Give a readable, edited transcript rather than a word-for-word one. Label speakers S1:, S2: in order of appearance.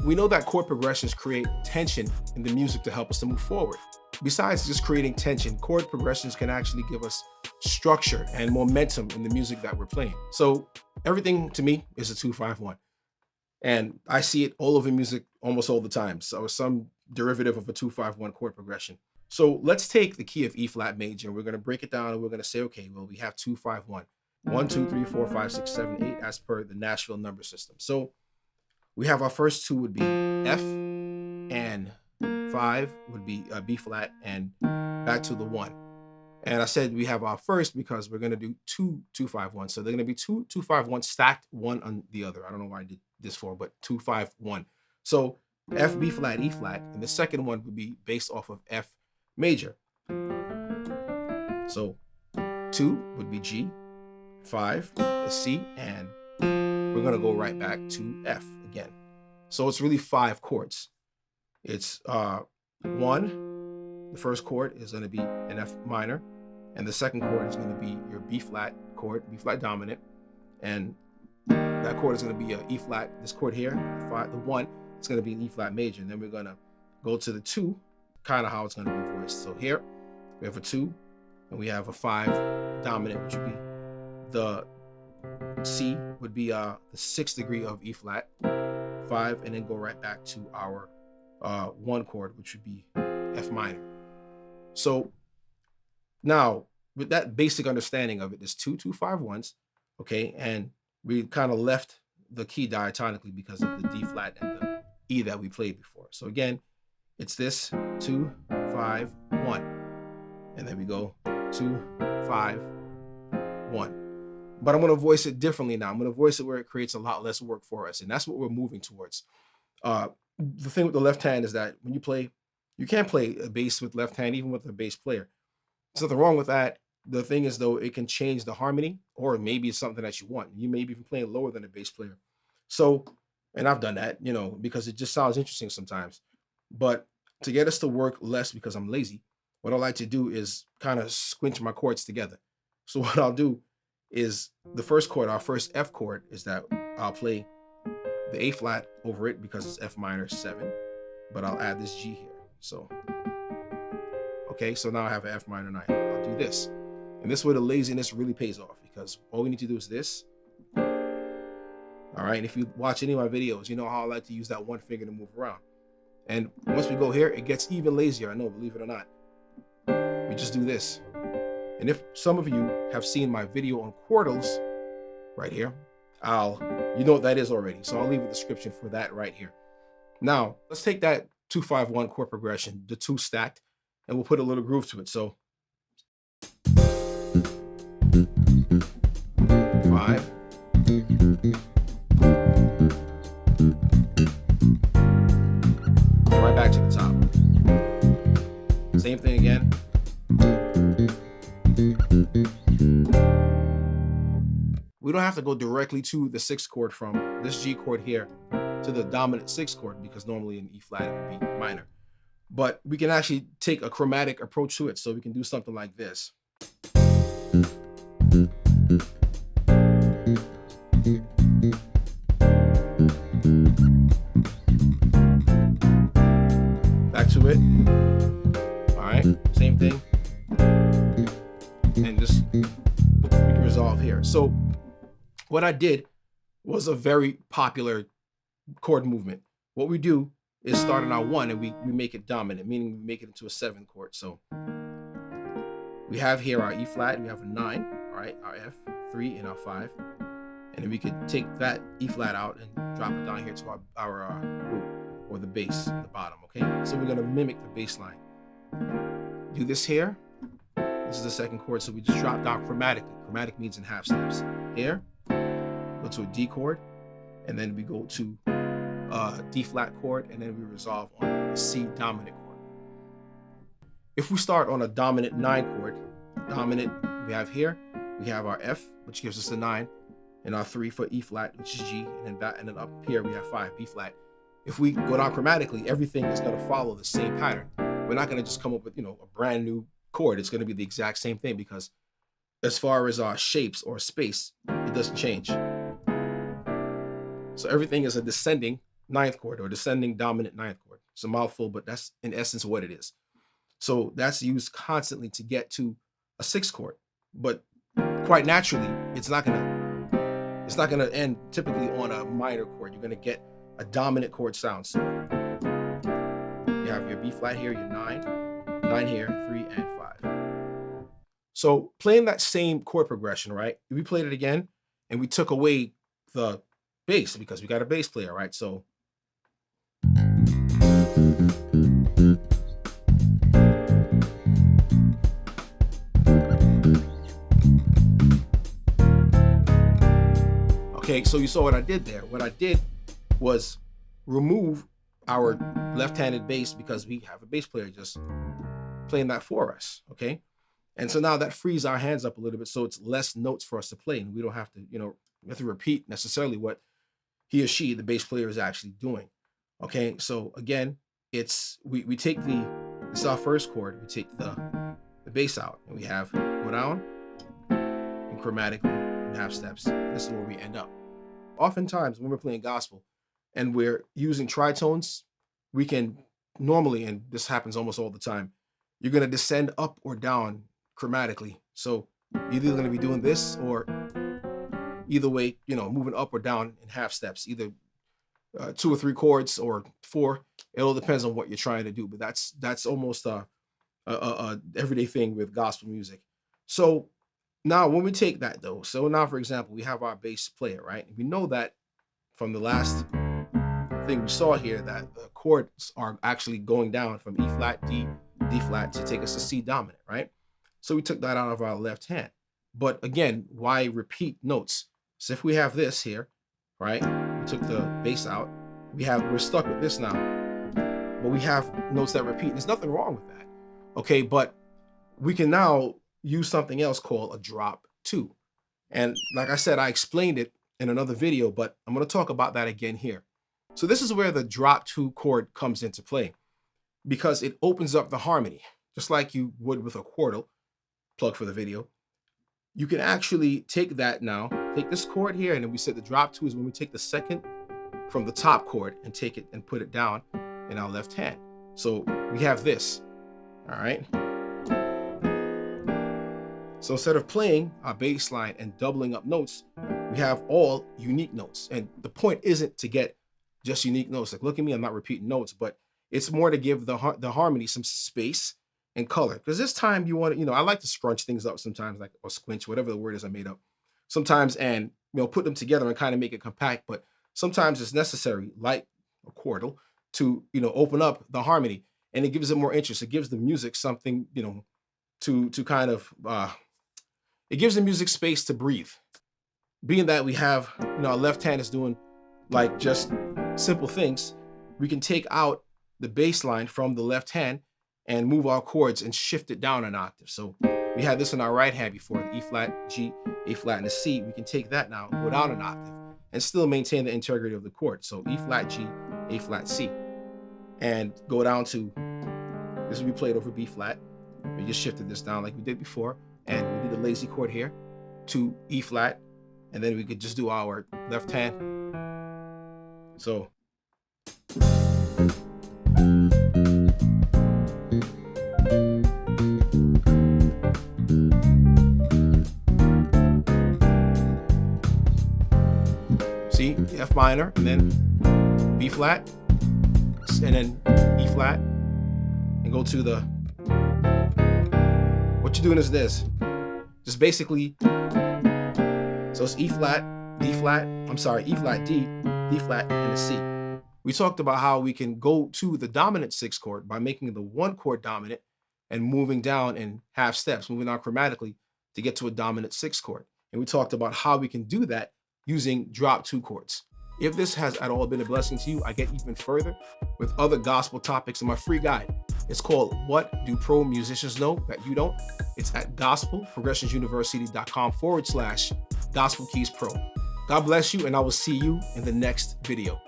S1: we know that chord progressions create tension in the music to help us to move forward. Besides just creating tension, chord progressions can actually give us structure and momentum in the music that we're playing. So everything to me is a 2-5-1. And I see it all over music almost all the time. So some derivative of a 2-5-1 chord progression. So let's take the key of E flat major and we're going to break it down and we're going to say, okay, well, we have 2-5-1. 1, 2, 3, 4, 5, 6, 7, 8 as per the Nashville number system. So we have our first two would be F and 5 would be B flat and back to the 1. And I said we have our first because we're going to do 2-2-5-1. So they're going to be 2-2-5-1 stacked one on the other. I don't know why I did this for, but 2-5-1. So F, B flat, E flat. And the second one would be based off of F major. So 2 would be G, 5 is C, and we're going to go right back to F again. So it's really 5 chords. It's 1, the first chord is going to be an F minor, and the second chord is going to be your B flat chord, B flat dominant, and that chord is going to be a E flat. This chord here, the 1, it's going to be an E flat major, and then we're going to go to the 2, kind of how it's going to be voiced. So here we have a 2, and we have a 5 dominant, which would be the C would be the 6th degree of E flat, 5, and then go right back to our 1 chord, which would be F minor. So now with that basic understanding of it, there's 2-2-5-1s, okay, and we kind of left the key diatonically because of the D flat and the E that we played before. So again, it's this 2-5-1, and then we go 2-5-1. But I'm going to voice it differently now. I'm going to voice it where it creates a lot less work for us, and that's what we're moving towards. The thing with the left hand is that when you play, you can't play a bass with left hand, even with a bass player. There's nothing wrong with that. The thing is, though, it can change the harmony, or maybe it's something that you want. You may be even playing lower than a bass player. So, and I've done that, because it just sounds interesting sometimes. But to get us to work less because I'm lazy, what I like to do is kind of squinch my chords together. So what I'll do is the first chord, our first F chord, is that I'll play the A flat over it because it's F minor 7, but I'll add this G here. So, okay, so now I have an F minor 9. I'll do this. And this way the laziness really pays off because all we need to do is this. All right, and if you watch any of my videos, you know how I like to use that one finger to move around. And once we go here, it gets even lazier, I know, believe it or not. We just do this. And if some of you have seen my video on chordals right here, you know what that is already. So I'll leave a description for that right here. Now, let's take that 2-5-1 chord progression, the 2 stacked, and we'll put a little groove to it. So 5. Right back to the top. Same thing again. We don't have to go directly to the 6th chord from this G chord here to the dominant 6th chord because normally in E flat it would be minor. But we can actually take a chromatic approach to it. So we can do something like this. Back to it. All right, same thing. And just we can resolve here. So what I did was a very popular chord movement. What we do is start on our 1 and we make it dominant, meaning we make it into a 7 chord. So we have here our E flat, we have a 9, all right, our F, 3, and our 5. And then we could take that E flat out and drop it down here to our root, or the bass, the bottom, okay? So we're gonna mimic the bass line. Do this here. This is the 2nd chord, so we just drop down chromatically. Chromatic means in half steps. Here, go to a D chord, and then we go to a D flat chord, and then we resolve on a C dominant chord. If we start on a dominant 9 chord, dominant we have here, we have our F, which gives us a 9, and our 3 for E flat, which is G, and then up here we have 5, B flat. If we go down chromatically, everything is going to follow the same pattern. We're not going to just come up with, a brand new chord. It's going to be the exact same thing because as far as our shapes or space, it doesn't change. So everything is a descending ninth chord, or descending dominant ninth chord. It's a mouthful, but that's in essence what it is. So that's used constantly to get to a sixth chord. But quite naturally, it's not gonna end typically on a minor chord. You're gonna get a dominant chord sound. So you have your B flat here, your 9 here, 3 and 5. So playing that same chord progression, right? We played it again and we took away the bass because we got a bass player, right? So okay, so you saw what I did there. What I did was remove our left-handed bass because we have a bass player just playing that for us, okay? And so now that frees our hands up a little bit, so it's less notes for us to play, and we don't have to, we have to repeat necessarily what he or she, the bass player, is actually doing. Okay, so again, it's we take this is our first chord, we take the bass out, and we have go down and chromatically and half steps. This is where we end up. Oftentimes when we're playing gospel and we're using tritones, we can normally, and this happens almost all the time, you're going to descend up or down chromatically. So you're either going to be doing this, or either way, moving up or down in half steps, either 2 or 3 chords or 4. It all depends on what you're trying to do, but that's almost a everyday thing with gospel music. So now when we take that though, so now for example, we have our bass player, right? We know that from the last thing we saw here that the chords are actually going down from E flat, D flat to take us to C dominant, right? So we took that out of our left hand. But again, why repeat notes? So if we have this here, right? We took the bass out. We're stuck with this now. But we have notes that repeat. There's nothing wrong with that. Okay, but we can now use something else called a drop 2. And like I said, I explained it in another video, but I'm going to talk about that again here. So this is where the drop 2 chord comes into play, because it opens up the harmony, just like you would with a chordal. Plug for the video. You can actually take that now, take this chord here, and then we said the drop 2 is when we take the second from the top chord and take it and put it down in our left hand. So we have this, all right? So instead of playing our bass line and doubling up notes, we have all unique notes. And the point isn't to get just unique notes. Like, look at me, I'm not repeating notes, but it's more to give the harmony some space and color. Because this time you want to, I like to scrunch things up sometimes, like, or squinch, whatever the word is I made up sometimes, and put them together and kind of make it compact. But sometimes it's necessary, like a chordal, to open up the harmony, and it gives it more interest. It gives the music something, to kind of it gives the music space to breathe. Being that we have, our left hand is doing like just simple things, we can take out the bass line from the left hand and move our chords and shift it down an octave. So we had this in our right hand before, the E flat, G, A flat, and the C. We can take that now and go down an octave and still maintain the integrity of the chord. So E flat, G, A flat, C. And go down to, this we played over B flat. We just shifted this down like we did before. And we did a lazy chord here to E flat. And then we could just do our left hand. So. See, F minor, and then B flat, and then E flat, and go to the, what you're doing is this, just basically, so it's E flat, D flat, E flat, D flat, and the C. We talked about how we can go to the dominant 6th chord by making the 1 chord dominant and moving down in half steps, moving down chromatically to get to a dominant 6th chord. And we talked about how we can do that using drop 2 chords. If this has at all been a blessing to you, I get even further with other gospel topics in my free guide. It's called What Do Pro Musicians Know That You Don't? It's at gospelprogressionsuniversity.com/gospel keys pro. God bless you, and I will see you in the next video.